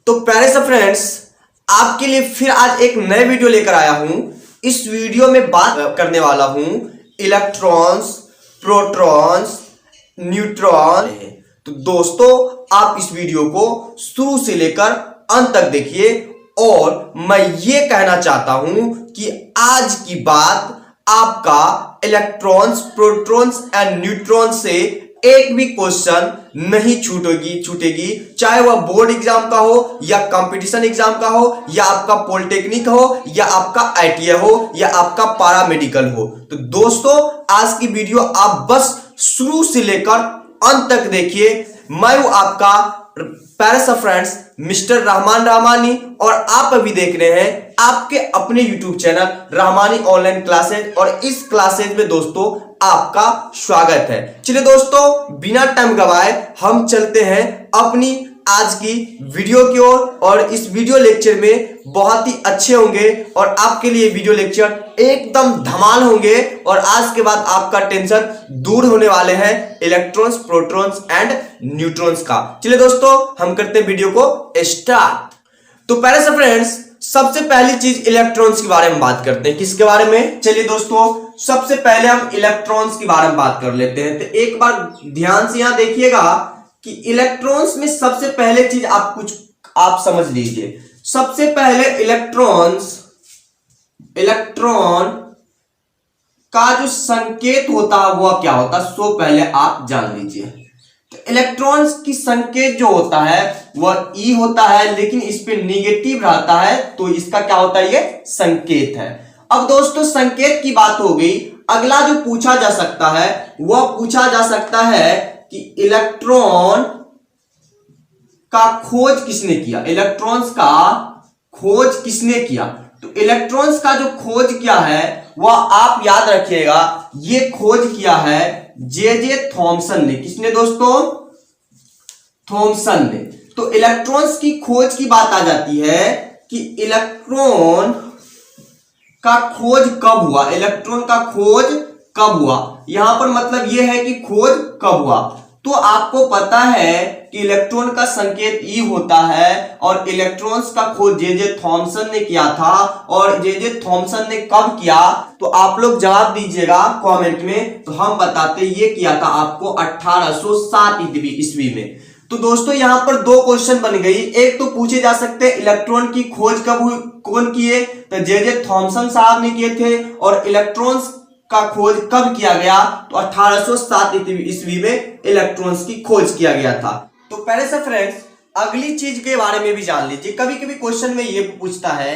तो प्यारे से फ्रेंड्स, आपके लिए फिर आज एक नए वीडियो लेकर आया हूं। इस वीडियो में बात करने वाला हूं इलेक्ट्रॉन्स, प्रोटॉन्स, न्यूट्रॉन। तो दोस्तों, आप इस वीडियो को शुरू से लेकर अंत तक देखिए और मैं ये कहना चाहता हूं कि आज की बात आपका इलेक्ट्रॉन्स, प्रोटॉन्स एंड न्यूट्रॉन से एक भी क्वेश्चन नहीं छूटेगी, चाहे वह बोर्ड एग्जाम का हो या कंपटीशन एग्जाम का हो या आपका पॉलिटेक्निक हो या आपका आईटीआई हो या आपका पैरामेडिकल हो। तो दोस्तों, आज की वीडियो आप बस शुरू से लेकर अंत तक देखिए। मैं हूं आपका प्यारे सा फ्रेंड्स मिस्टर रहमान रहमानी और आप अभी देख रहे हैं आपके अपने YouTube channel Rahmani online classes. और इस क्लासेज में दोस्तों आपका स्वागत है। चलिए दोस्तों, बिना टाइम गवाए हम चलते हैं अपनी आज की वीडियो की ओर। और इस वीडियो लेक्चर में बहुत ही अच्छे होंगे और आपके लिए वीडियो लेक्चर एकदम धमाल होंगे और आज के बाद आपका टेंशन दूर होने वाले हैं इलेक्ट्रॉन्स, प्रोटॉन्स एंड न्यूट्रॉन्स का। चलिए दोस्तों, हम करते हैं वीडियो को स्टार्ट। तो पहले से फ्रेंड्स, सबसे पहली चीज इलेक्ट्रॉन्स के बारे में बात करते हैं। किसके बारे में? चलिए दोस्तों, सबसे पहले हम इलेक्ट्रॉन्स के बारे में बात कर लेते हैं। तो एक बार ध्यान से यहां देखिएगा कि इलेक्ट्रॉन्स में सबसे पहले चीज आप समझ लीजिए। सबसे पहले इलेक्ट्रॉन का जो संकेत होता है वह क्या होता है, सो पहले आप जान लीजिए। तो इलेक्ट्रॉन्स की संकेत जो होता है वह ई होता है, लेकिन इस पे निगेटिव रहता है, तो इसका क्या होता है, ये संकेत है। अब दोस्तों, संकेत की बात हो गई। अगला जो पूछा जा सकता है वह पूछा जा सकता है कि इलेक्ट्रॉन का खोज किसने किया। इलेक्ट्रॉन्स का खोज किसने किया? तो इलेक्ट्रॉन्स का जो खोज किया है वह आप याद रखिएगा, ये खोज किया है जे थॉमसन ने। किसने दोस्तों? थॉमसन ने। तो इलेक्ट्रॉन्स की खोज की बात आ जाती है कि इलेक्ट्रॉन का खोज कब हुआ। इलेक्ट्रॉन का खोज कब हुआ, यहां पर मतलब यह है कि खोज कब हुआ। तो आपको पता है कि इलेक्ट्रॉन का संकेत ई होता है और इलेक्ट्रॉन्स का खोज जे थॉमसन ने किया था। और जे थॉमसन ने कब किया, तो आप लोग जवाब दीजिएगा कमेंट में। तो हम बताते ये किया था आपको 1807 ईस्वी में। तो दोस्तों, यहां पर दो क्वेश्चन बन गई। एक तो पूछे जा सकते हैं इलेक्ट्रॉन की खोज कब हुई, कौन किए? तो जे थॉमसन साहब ने किए थे। और इलेक्ट्रॉन्स का खोज कब किया गया, तो 1807 ईस्वी में इलेक्ट्रॉन्स की खोज किया गया था। तो पहले से फ्रेंड्स, अगली चीज के बारे में भी जान लीजिए। कभी कभी क्वेश्चन में ये पूछता है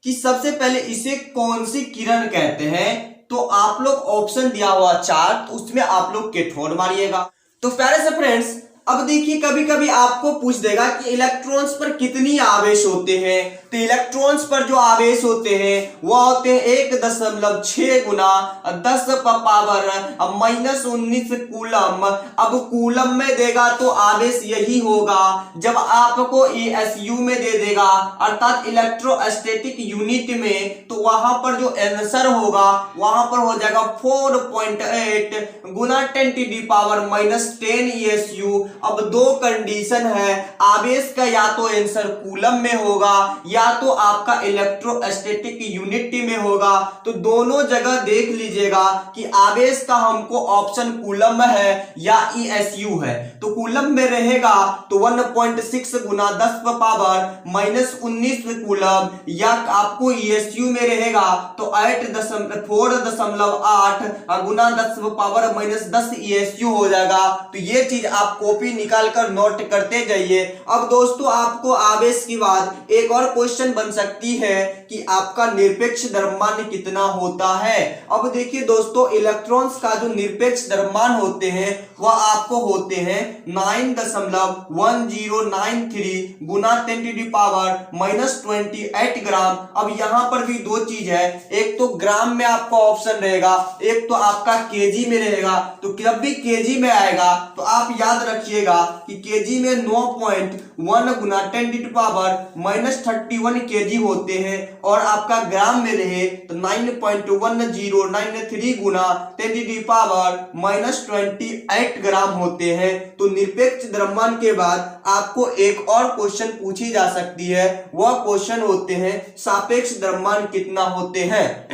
कि सबसे पहले इसे कौन सी किरण कहते हैं। तो आप लोग ऑप्शन दिया हुआ 4, तो उसमें आप लोग कैथोड मारिएगा। तो पहले से फ्रेंड्स, अब देखिए, कभी कभी आपको पूछ देगा कि इलेक्ट्रॉन्स पर कितनी आवेश होते हैं। तो इलेक्ट्रॉन्स पर जो आवेश होते हैं वह होते हैं 1.6 गुना 10⁻⁻⁻19 कूलम। अब कूलम में देगा तो आवेश यही होगा। जब आपको एएसयू में दे देगा अर्थात इलेक्ट्रोस्टैटिक यूनिट में, तो वहां पर जो आंसर होगा वहां पर हो जाएगा 4.8 गुना 10⁻⁻10 ESU। अब दो कंडीशन है, आवेश का या तो आंसर कूलम में होगा या तो आपका इलेक्ट्रोस्टैटिक यूनिट में होगा। तो दोनों जगह देख लीजिएगा कि आवेश का हमको ऑप्शन कूलम है या ESU है। तो कूलम में रहेगा तो 1.6 गुना 10⁻⁻19 कूलम, या आपको ESU में रहेगा तो 4.8 गुना 10⁻⁻10 ESU हो जाएगा। तो ये चीज आप कॉपी निकाल कर नोट करते जाइए। अब दोस्तों, आपको आवेश के बाद एक और क्वेश्चन बन सकती है कि आपका निरपेक्ष द्रव्यमान कितना होता है। अब देखिए दोस्तों, इलेक्ट्रॉन्स का जो निरपेक्ष द्रव्यमान होते हैं वह आपको होते हैं 9.1093 गुना 10⁻⁻28 ग्राम। अब यहां पर भी दो चीज है, एक तो ग्राम में आपका ऑप्शन रहेगा, एक तो आपका केजी में रहेगा। तो जब भी केजी में आएगा तो आप याद रखिए रखिएगा कि केजी में 9.1 गुना 10⁻⁻31 केजी होते हैं, और आपका ग्राम में रहे तो 9.1093 गुना 10⁻28 ग्राम होते हैं। तो निरपेक्ष द्रव्यमान के बाद आपको एक और क्वेश्चन पूछी जा सकती है, वह क्वेश्चन होते हैं सापेक्ष द्रव्यमान कितना होते हैं।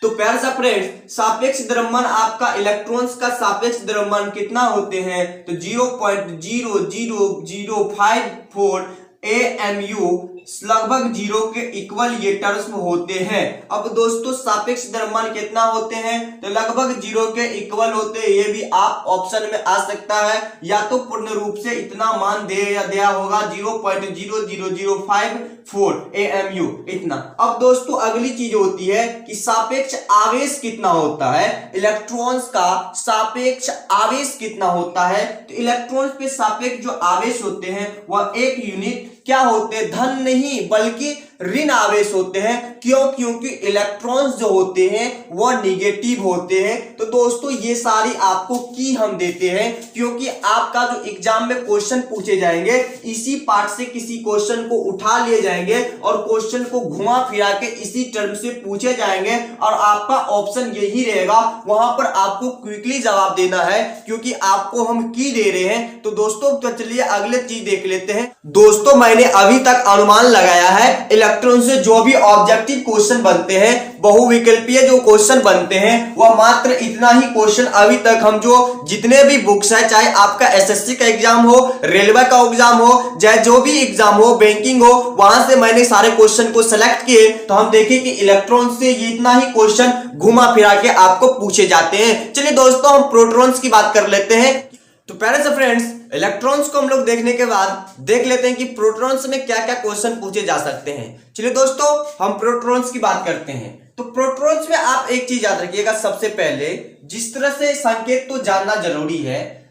तो प्यारे सा फ्रेंड्स, सापेक्ष द्रव्यमान आपका इलेक्ट्रॉन्स का सापेक्ष द्रव्यमान कितना होते हैं, तो 0.00054 AMU लगभग 0 के इक्वल ये टर्म्स होते हैं। अब दोस्तों सापेक्ष द्रव्यमान कितना होते हैं, तो लगभग 0 के इक्वल होते हैं। ये भी आप ऑप्शन में आ सकता है, या तो पूर्ण रूप से इतना मान दिया होगा 0.00054 AMU इतना। अब दोस्तों अगली चीज होती है कि सापेक्ष आवेश कितना होता है, इलेक्ट्रॉन्स का सापेक्ष आवेश कितना होता है। तो इलेक्ट्रॉन्स पे सापेक्ष जो आवेश होते हैं वह एक यूनिट क्या होते हैं, धन नहीं बल्कि ऋण आवेश होते हैं। क्यों? क्योंकि इलेक्ट्रॉन्स जो होते हैं वह निगेटिव होते हैं। तो दोस्तों ये सारी आपको की हम देते हैं, क्योंकि आपका जो एग्जाम में क्वेश्चन पूछे जाएंगे इसी पार्ट से किसी क्वेश्चन को उठा लिए जाएंगे और क्वेश्चन को घुमा फिरा के इसी टर्म से पूछे जाएंगे, और आपका ऑप्शन यही रहेगा, वहां पर आपको क्विकली जवाब देना है, क्योंकि आपको हम की दे रहे हैं। तो दोस्तों तो चलिए अगले चीज देख लेते हैं। दोस्तों मैंने अभी तक अनुमान लगाया है इलेक्ट्रॉन से जो भी ऑब्जेक्टिव क्वेश्चन बनते हैं, बहुविकल्पीय जो क्वेश्चन बनते हैं, वह मात्र इतना ही क्वेश्चन अभी तक हम जो जितने भी बुक्स है, चाहे आपका एसएससी का एग्जाम हो, रेलवे का एग्जाम हो, चाहे जो भी एग्जाम हो, बैंकिंग हो, वहां से मैंने सारे क्वेश्चन को सिलेक्ट किए। तो हम देखें कि इलेक्ट्रॉन से इतना ही क्वेश्चन घुमा फिरा के आपको पूछे जाते हैं। चलिए दोस्तों हम प्रोटॉन्स की बात कर लेते हैं। तो प्यारे से फ्रेंड्स, इलेक्ट्रॉन्स को हम लोग देखने के बाद देख लेते हैं कि प्रोटॉन्स में क्या क्या क्वेश्चन पूछे जा सकते हैं। चलिए दोस्तों हम प्रोटॉन्स की बात करते हैं। तो प्रोटॉन्स में आप एक चीज याद रखिएगा, सबसे पहले जिस तरह से संकेत तो जानना जरूरी है,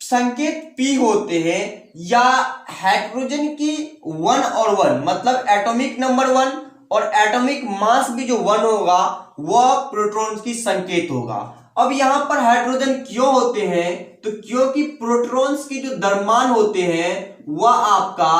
संकेत P होते हैं या हाइड्रोजन की 1 और 1 मतलब एटॉमिक नंबर 1 और एटॉमिक मास भी जो 1 होगा वह प्रोटॉन्स की संकेत होगा। अब यहां पर हाइड्रोजन क्यों होते हैं, तो क्योंकि प्रोटॉन्स की जो द्रव्यमान होते हैं वह आपका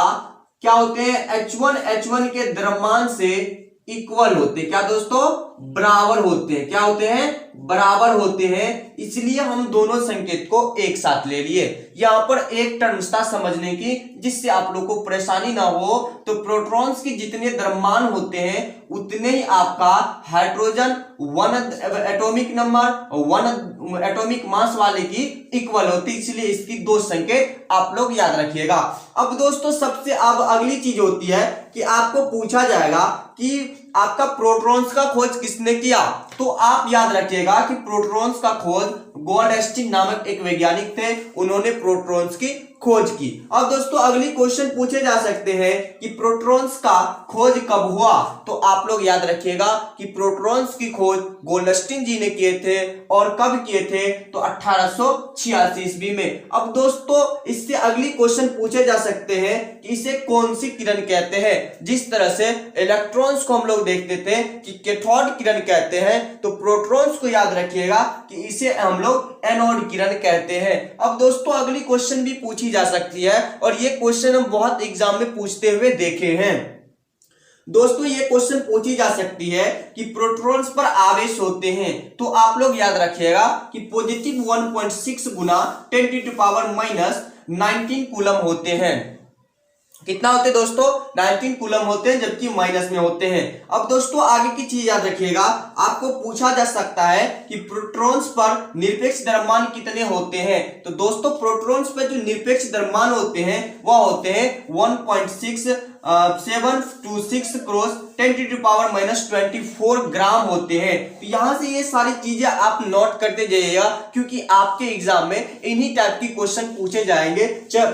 क्या होते हैं, H1 के द्रव्यमान से इक्वल होते हैं। क्या दोस्तों, बराबर होते हैं। क्या होते हैं, बराबर होते हैं। इसलिए हम दोनों संकेत को एक साथ ले लिए। यहां पर एक टर्म था समझने की, जिससे आप लोग को परेशानी ना हो। तो प्रोटॉन्स की जितने द्रव्यमान होते हैं उतने ही आपका hydrogen 1 atomic number 1 atomic mass वाले की इक्वल होती, इसलिए इसकी दो संकेत आप लोग याद रखिएगा। अब दोस्तों सबसे अब अगली चीज होती है कि आपको पूछा जाएगा कि आपका प्रोटॉन्स का खोज किसने किया। तो आप याद रखिएगा कि प्रोटॉन्स का खोज गोल्डस्टीन नामक एक वैज्ञानिक थे, उन्होंने प्रोटॉन्स की खोज की। अब दोस्तों अगली क्वेश्चन पूछे जा सकते हैं कि प्रोटॉन्स का खोज कब हुआ। तो आप लोग याद रखिएगा कि प्रोटॉन्स की खोज गोल्डस्टीन जी ने किए थे, और कब किए थे, तो 1886 ईस्वी में। अब दोस्तों इससे अगली क्वेश्चन पूछे जा सकते हैं कि इसे कौन सी किरण कहते हैं। जिस तरह से इलेक्ट्रॉन्स को हम लोग देखते थे कि कैथोड किरण कहते हैं, तो प्रोटॉन्स को याद रखिएगा कि इसे हम लोग एनोड किरण कहते हैं। अब दोस्तों अगली क्वेश्चन भी पूछी जा सकती है, और ये क्वेश्चन हम बहुत एग्जाम में पूछते हुए देखे हैं। दोस्तों ये क्वेश्चन पूछी जा सकती है कि प्रोटॉन्स पर आवेश होते हैं, तो आप लोग याद रखिएगा कि पॉजिटिव 1.6 गुना 10⁻⁻19 कूलम होते हैं। कितना होते हैं दोस्तों, 19 कूलम होते हैं, जबकि माइनस में होते हैं। अब दोस्तों आगे की चीज याद रखिएगा, आपको पूछा जा सकता है कि प्रोटॉन्स पर निरपेक्ष द्रव्यमान कितने होते हैं। तो दोस्तों प्रोटॉन्स पर जो निरपेक्ष द्रव्यमान होते हैं वह होते हैं 1.6726 क्रॉस 10⁻⁻24 ग्राम होते हैं। तो यहां से ये सारी चीजें आप नोट करते जाइएगा, क्योंकि आपके एग्जाम में इन्हीं टाइप की क्वेश्चन पूछे जाएंगे।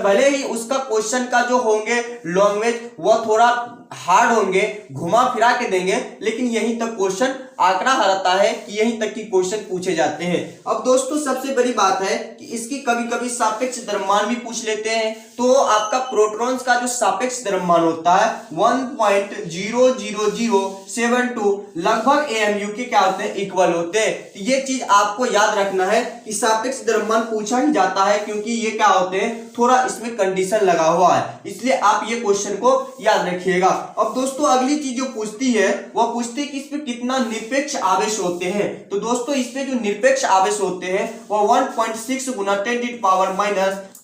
भले ही उसका क्वेश्चन का जो होंगे लैंग्वेज वह थोड़ा हार्ड होंगे, घुमा फिरा के देंगे, लेकिन यहीं तक क्वेश्चन आंकड़ा रहता है कि यहीं तक की क्वेश्चन पूछे जाते हैं। अब दोस्तों सबसे बड़ी बात है कि इसकी कभी कभी सापेक्ष द्रव्यमान भी पूछ लेते हैं। तो आपका प्रोटॉन्स का जो सापेक्ष द्रव्यमान होता है 1.00072 लगभग एएमयू के क्या होते हैं, इक्वल होते हैं। तो ये चीज आपको याद रखना है कि सापेक्ष द्रव्यमान पूछा ही जाता है, क्योंकि ये क्या होते हैं, थोड़ा इसमें कंडीशन लगा हुआ है, इसलिए आप ये क्वेश्चन को याद रखिएगा। अब दोस्तों अगली चीज जो पूछती है वह पूछती है कि इसमें कितना निरपेक्ष आवेश होते हैं। तो दोस्तों इसमें जो निरपेक्ष आवेश होते हैं वह 1.6 गुना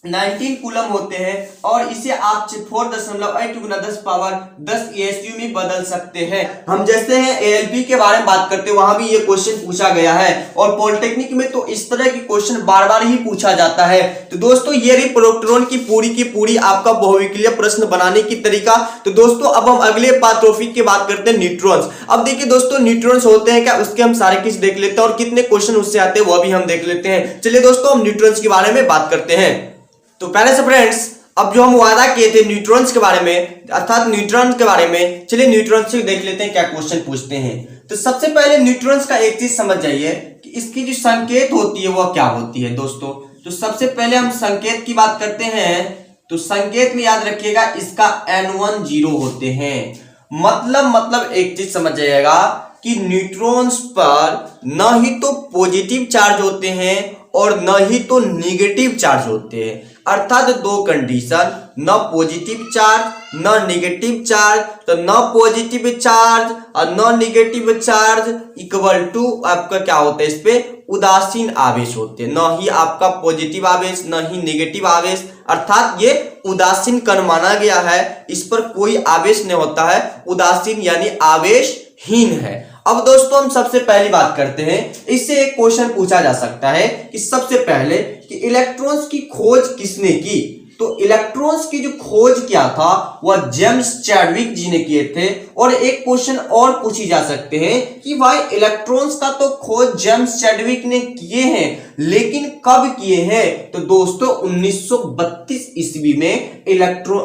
10⁻⁹ कूलम होते हैं, और इसे आप 4.8 गुना 10⁻10 एएसयू में बदल सकते हैं। हम जैसे हैं एएलपी के बारे में बात करते हैं, वहां भी ये क्वेश्चन पूछा गया है, और पॉलिटेक्निक में तो इस तरह के क्वेश्चन बार बार ही पूछा जाता है। तो दोस्तों ये रही प्रोटॉन की पूरी आपका बहुविकलीय प्रश्न बनाने की तरीका। तो दोस्तों अब हम अगले टॉपिक की बात करते हैं, न्यूट्रॉन्स। अब देखिए दोस्तों न्यूट्रॉन्स होते हैं क्या, उसके हम सारे कुछ देख लेते हैं, और कितने क्वेश्चन उससे आते हैं वह भी हम देख लेते हैं। चलिए दोस्तों हम न्यूट्रॉन्स के बारे में बात करते हैं। तो पहले से फ्रेंड्स अब जो हम वादा किए थे न्यूट्रॉन्स के बारे में, अर्थात न्यूट्रॉन के बारे में, चलिए न्यूट्रॉन्स से देख लेते हैं क्या क्वेश्चन पूछते हैं। तो सबसे पहले न्यूट्रॉन्स का एक चीज समझ जाइए कि इसकी जो संकेत होती है वह क्या होती है दोस्तों। तो सबसे पहले हम संकेत की बात करते हैं। तो संकेत में याद रखिएगा इसका N1 0 होते हैं। मतलब एक चीज समझ जाइएगा कि न्यूट्रॉन्स पर न ही तो पॉजिटिव चार्ज होते हैं और न ही तो निगेटिव चार्ज होते हैं, अर्थात दो कंडीशन, न पॉजिटिव चार्ज न निगेटिव चार्ज। तो न पॉजिटिव चार्ज और न निगेटिव चार्ज इक्वल टू आपका क्या होता है, इस पे उदासीन आवेश होते हैं। न ही आपका पॉजिटिव आवेश न ही निगेटिव आवेश, अर्थात ये उदासीन कण माना गया है, इस पर कोई आवेश नहीं होता है, उदासीन यानी आवेशहीन है। अब दोस्तों हम सबसे पहली बात करते हैं, इससे एक क्वेश्चन पूछा जा सकता है कि सबसे पहले कि इलेक्ट्रॉन्स की खोज किसने की। तो इलेक्ट्रॉन्स की जो खोज किया था वह जेम्स चैडविक जी ने किए थे। और एक क्वेश्चन और पूछी जा सकते हैं कि भाई इलेक्ट्रॉन्स का तो खोज जेम्स चैडविक ने किए हैं, लेकिन कब किए हैं। तो दोस्तों 1932 ईस्वी में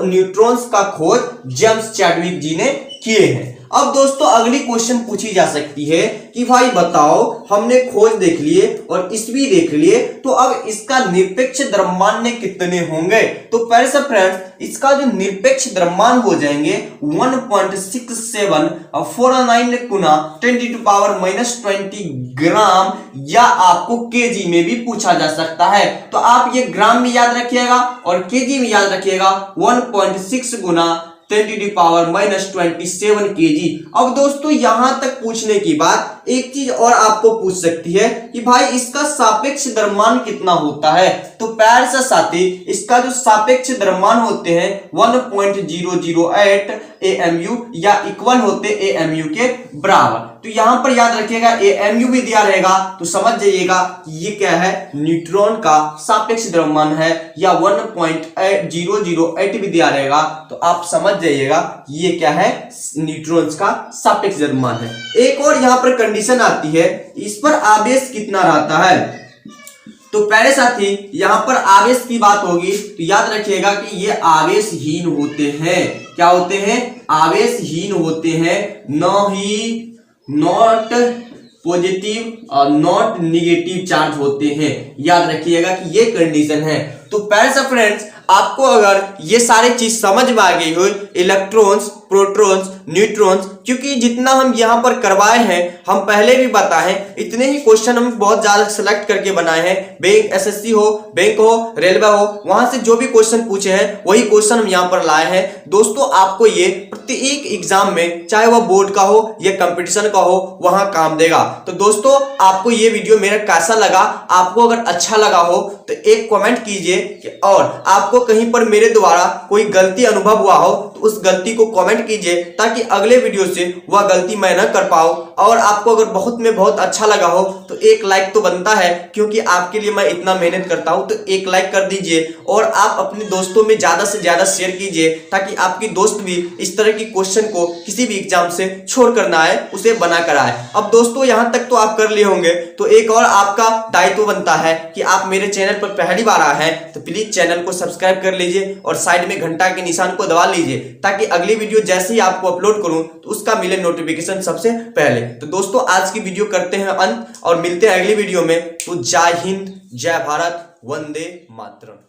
न्यूट्रॉन्स का खोज जेम्स चैडविक जी ने किए हैं। अब दोस्तों अगली क्वेश्चन पूछी जा सकती है कि भाई बताओ हमने खोज देख लिए और ईस्वी देख लिए, तो अब इसका निरपेक्ष द्रव्यमान ने कितने होंगे। तो पहले से फ्रेंड्स इसका जो निरपेक्ष द्रव्यमान हो जाएंगे 1.6749 गुना 10⁻⁻20 ग्राम, या आपको केजी में भी पूछा जा सकता है। तो आप ये ग्राम में याद रखिएगा और केजी में याद रखिएगा 1.6 गुना 10⁻⁻27 kg। अब दोस्तों यहां तक पूछने की बाद एक चीज और आपको पूछ सकती है कि भाई इसका सापेक्ष द्रव्यमान कितना होता है। तो प्यार से साथी इसका जो सापेक्ष द्रव्यमान होते हैं 1.008 AMU या इक्वल होते AMU के बराबर। तो यहां पर याद रखिएगा AMU भी दिया रहेगा, तो समझ जाइएगा ये क्या है, न्यूट्रॉन का सापेक्ष द्रव्यमान है, या 1.008 भी दिया रहेगा, तो आप समझ जाइएगा ये क्या है, न्यूट्रॉन्स का सापेक्ष द्रव्यमान है। एक और यहां पर कंडीशन आती है, इस पर आवेश कितना रहता है। तो पहले साथी यहां पर आवेश की बात होगी तो याद रखिएगा कि ये आवेशहीन होते हैं। क्या होते हैं, आवेशहीन होते हैं, नॉट पॉजिटिव और नॉट निगेटिव चार्ज होते हैं। याद रखिएगा कि ये कंडीशन है। तो पहले से फ्रेंड्स आपको अगर ये सारी चीज समझ में आ गई हो, इलेक्ट्रॉन्स, प्रोटॉन्स, न्यूट्रॉन्स, क्योंकि जितना हम यहाँ पर करवाए हैं हम पहले भी बताए हैं, इतने ही क्वेश्चन हम बहुत ज्यादा सिलेक्ट करके बनाए हैं। बैंक एसएससी हो, बैंक हो, रेलवे हो, वहां से जो भी क्वेश्चन पूछे हैं वही क्वेश्चन हम यहाँ पर लाए हैं। दोस्तों आपको ये प्रत्येक एग्जाम में, चाहे वह बोर्ड का हो या कंपटीशन का हो, वहां काम देगा। तो दोस्तों आपको ये वीडियो मेरा कैसा लगा, आपको अगर अच्छा लगा हो तो एक कमेंट कीजिए, और आपको कहीं पर मेरे द्वारा कोई गलती अनुभव हुआ हो तो उस गलती को कमेंट कीजिए, ताकि अगले वीडियो से वह गलती मैं न कर पाऊं। और आपको अगर बहुत में बहुत अच्छा लगा हो तो एक लाइक तो बनता है, क्योंकि आपके लिए मैं इतना मेहनत करता हूं, तो एक लाइक कर दीजिए। और आप अपने दोस्तों में ज्यादा से ज्यादा शेयर कीजिए, ताकि आपके दोस्त भी इस तरह की क्वेश्चन को किसी भी एग्जाम से छोड़ कर ना आए, उसे बना कर आए। अब दोस्तों यहां तक तो आप कर लिए होंगे, तो एक और आपका दायित्व बनता है कि आप मेरे चैनल पर पहली बार आए हैं तो प्लीज चैनल को सब्सक्राइब कर लीजिए और साइड में घंटा के निशान को दबा लीजिए, ताकि अगली वीडियो जैसे ही आपको अपलोड करूं तो उसका मिले नोटिफिकेशन सबसे पहले। तो दोस्तों आज की वीडियो करते हैं अंत और मिलते हैं अगली वीडियो में। तो जय हिंद, जय भारत, वंदे मातरम।